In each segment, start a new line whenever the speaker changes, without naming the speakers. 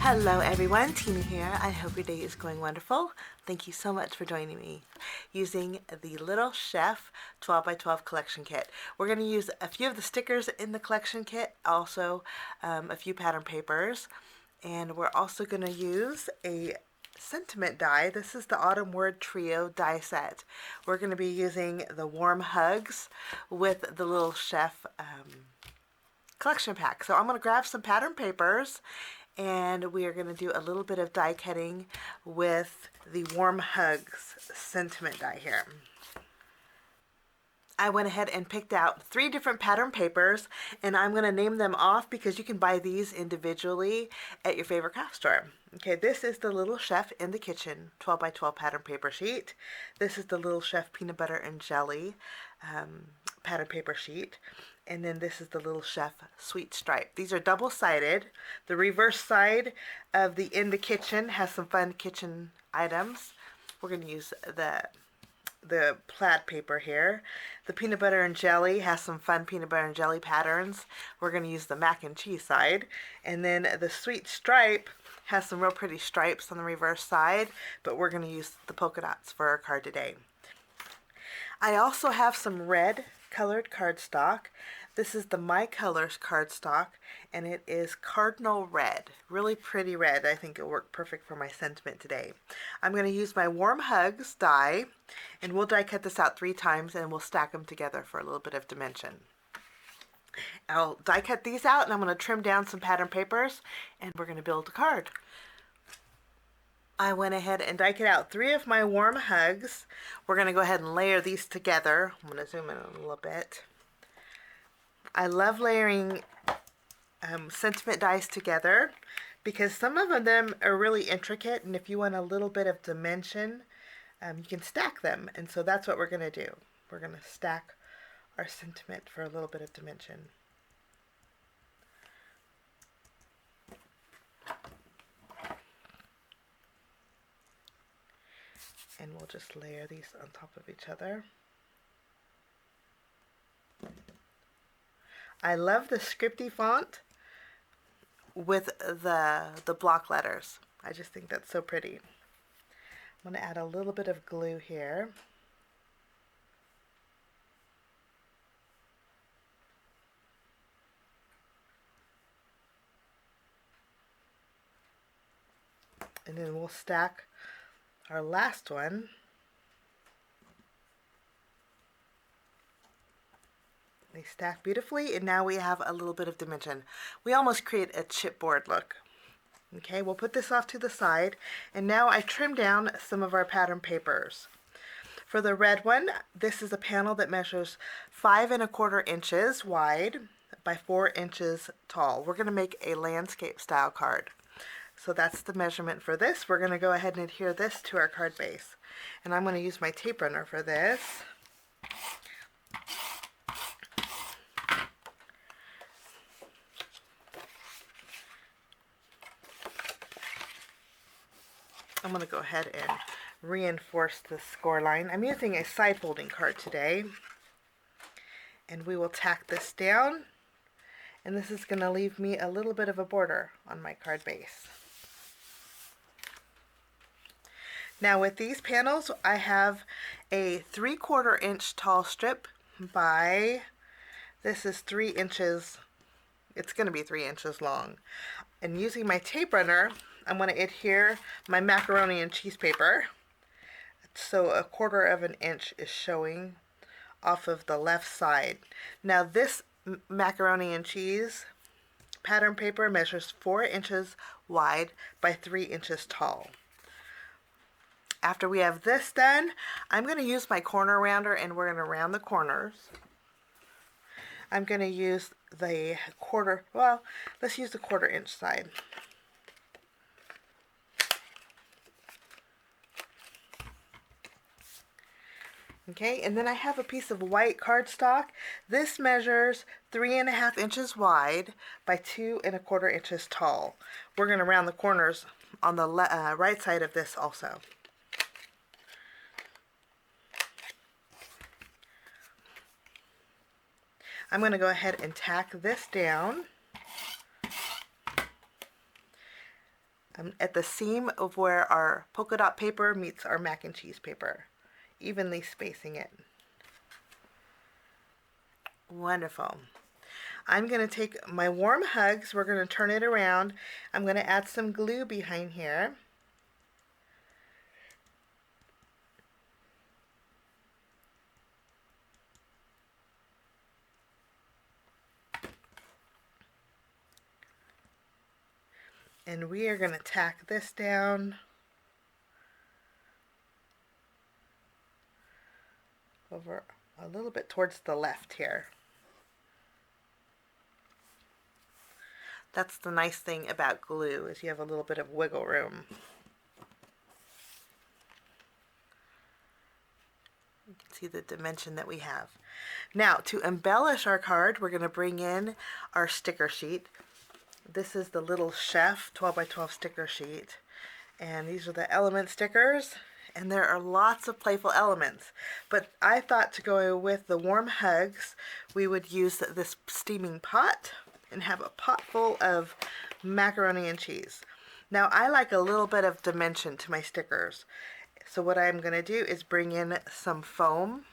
Hello everyone, Tina here. I hope your day is going wonderful. Thank you so much for joining me using the Little Chef 12 by 12 collection kit. We're going to use a few of the stickers in the collection kit, also a few pattern papers, and we're also going to use a sentiment die. This is the Autumn Word Trio die set. We're going to be using the Warm Hugs with the Little Chef collection pack. So I'm going to grab some pattern papers and we are going to do a little bit of die cutting with the Warm Hugs sentiment die here. I went ahead and picked out 3 different pattern papers, and I'm going to name them off because you can buy these individually at your favorite craft store. Okay, this is the Little Chef in the Kitchen 12 by 12 pattern paper sheet. This is the Little Chef Peanut Butter and Jelly pattern paper sheet. And then this is the Little Chef Sweet Stripe. These are double-sided. The reverse side of the In the Kitchen has some fun kitchen items. We're going to use the plaid paper here. The Peanut Butter and Jelly has some fun peanut butter and jelly patterns. We're going to use the mac and cheese side. And then the Sweet Stripe has some real pretty stripes on the reverse side, but we're going to use the polka dots for our card today. I also have some red colored cardstock. This is the My Colors cardstock, and it is cardinal red. Really pretty red. I think it'll work perfect for my sentiment today. I'm going to use my Warm Hugs die, and we'll die cut this out 3 times, and we'll stack them together for a little bit of dimension. I'll die cut these out, and I'm going to trim down some pattern papers, and we're going to build a card. I went ahead and die cut out 3 of my Warm Hugs. We're going to go ahead and layer these together. I'm going to zoom in a little bit. I love layering sentiment dies together because some of them are really intricate, and if you want a little bit of dimension, you can stack them. And so that's what we're going to do. We're going to stack our sentiment for a little bit of dimension. And we'll just layer these on top of each other. I love the scripty font with the block letters. I just think that's so pretty. I'm going to add a little bit of glue here. And then we'll stack our last one. They stack beautifully, and now we have a little bit of dimension. We almost create a chipboard look. Okay, we'll put this off to the side, and now I trim down some of our pattern papers. For the red one, this is a panel that measures 5 1/4 inches wide by 4 inches tall. We're going to make a landscape style card. So that's the measurement for this. We're going to go ahead and adhere this to our card base. And I'm going to use my tape runner for this. I'm going to go ahead and reinforce the score line. I'm using a side folding card today. And we will tack this down. And this is going to leave me a little bit of a border on my card base. Now with these panels, I have a 3/4 inch tall strip by, this is 3 inches, it's going to be 3 inches long. And using my tape runner, I'm going to adhere my macaroni and cheese paper. So 1/4 inch is showing off of the left side. Now this macaroni and cheese pattern paper measures 4 inches wide by 3 inches tall. After we have this done, I'm going to use my corner rounder, and we're going to round the corners. I'm going to use the let's use the 1/4 inch side. Okay, and then I have a piece of white cardstock. This measures 3 1/2 inches wide by 2 1/4 inches tall. We're going to round the corners on the right side of this also. I'm going to go ahead and tack this down. at the seam of where our polka dot paper meets our mac and cheese paper, evenly spacing it. Wonderful. I'm going to take my warm hugs, we're going to turn it around. I'm going to add some glue behind here. And we are going to tack this down over a little bit towards the left here. That's the nice thing about glue, is you have a little bit of wiggle room. You can see the dimension that we have. Now, to embellish our card, we're going to bring in our sticker sheet. This is the little chef 12 by 12 sticker sheet. And these are the element stickers. And there are lots of playful elements. But I thought to go with the warm hugs, we would use this steaming pot and have a pot full of macaroni and cheese. Now, I like a little bit of dimension to my stickers. So what I'm going to do is bring in some foam.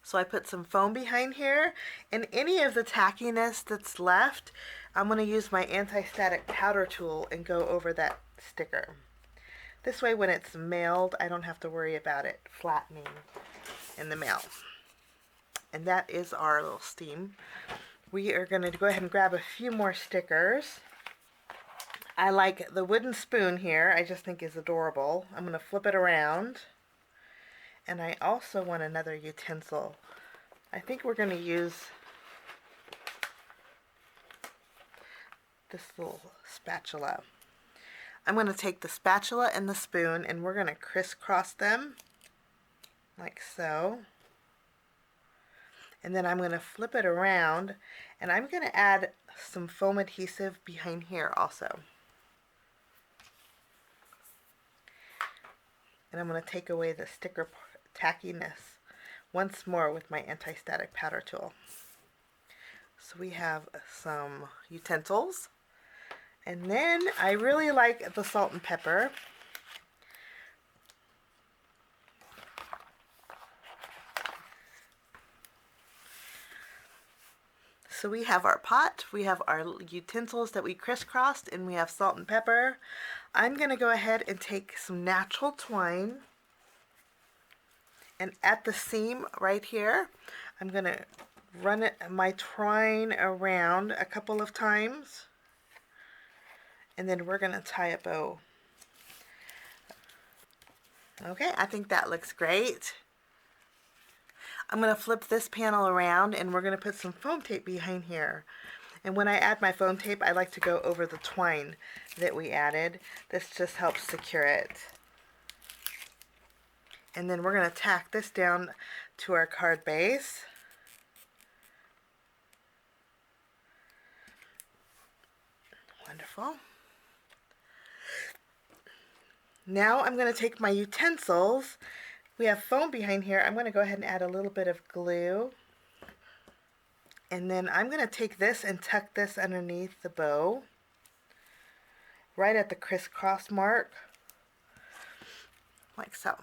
So I put some foam behind here, and any of the tackiness that's left, I'm going to use my anti-static powder tool and go over that sticker. This way when it's mailed, I don't have to worry about it flattening in the mail. And that is our little steam. We are going to go ahead and grab a few more stickers. I like the wooden spoon here. I just think is adorable. I'm going to flip it around. And I also want another utensil. I think we're going to use this little spatula. I'm going to take the spatula and the spoon and we're going to crisscross them like so. And then I'm going to flip it around and I'm going to add some foam adhesive behind here also. And I'm going to take away the sticker tackiness once more with my anti-static powder tool. So we have some utensils. And then I really like the salt and pepper. So we have our pot, we have our utensils that we crisscrossed, and we have salt and pepper. I'm going to go ahead and take some natural twine, and at the seam right here, I'm going to run my twine around a couple of times, and then we're going to tie a bow. Okay, I think that looks great. I'm going to flip this panel around and we're going to put some foam tape behind here. And when I add my foam tape, I like to go over the twine that we added. This just helps secure it. And then we're going to tack this down to our card base. Wonderful. Now I'm going to take my utensils. We have foam behind here. I'm going to go ahead and add a little bit of glue. And then I'm going to take this and tuck this underneath the bow, right at the crisscross mark, like so.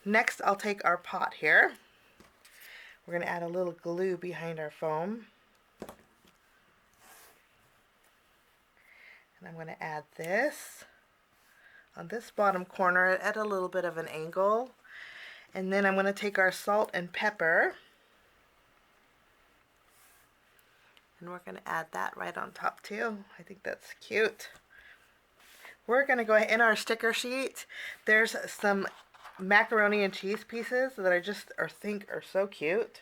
Next, I'll take our pot here. We're going to add a little glue behind our foam. And I'm going to add this on this bottom corner at a little bit of an angle. And then I'm going to take our salt and pepper. And we're going to add that right on top too. I think that's cute. We're going to go ahead in our sticker sheet. There's some macaroni and cheese pieces that I just think are so cute.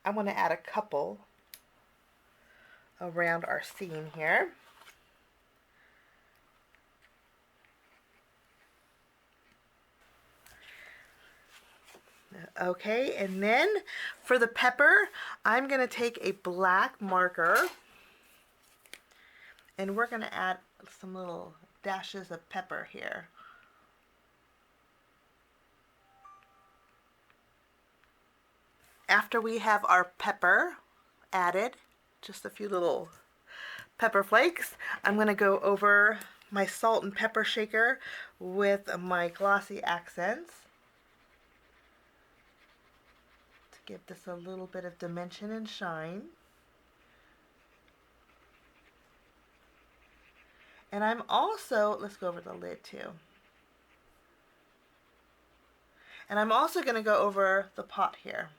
I want to add a couple around our seam here. Okay, and then for the pepper, I'm going to take a black marker and we're going to add some little dashes of pepper here. After we have our pepper added, just a few little pepper flakes. I'm going to go over my salt and pepper shaker with my glossy accents to give this a little bit of dimension and shine. And I'm also, let's go over the lid too. And I'm also going to go over the pot here,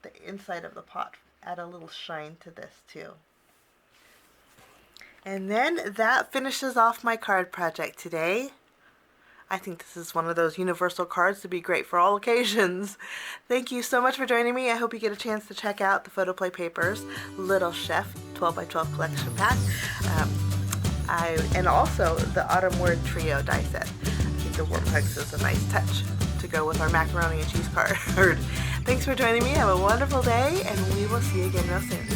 the inside of the pot, add a little shine to this too. And then that finishes off my card project today. I think this is one of those universal cards to be great for all occasions. Thank you so much for joining me. I hope you get a chance to check out the Photoplay Papers Little Chef 12 by 12 collection pack. And also the Autumn Word Trio die set. I think the Warm Hugs is a nice touch to go with our macaroni and cheese card. Thanks for joining me. Have a wonderful day, and we will see you again real soon.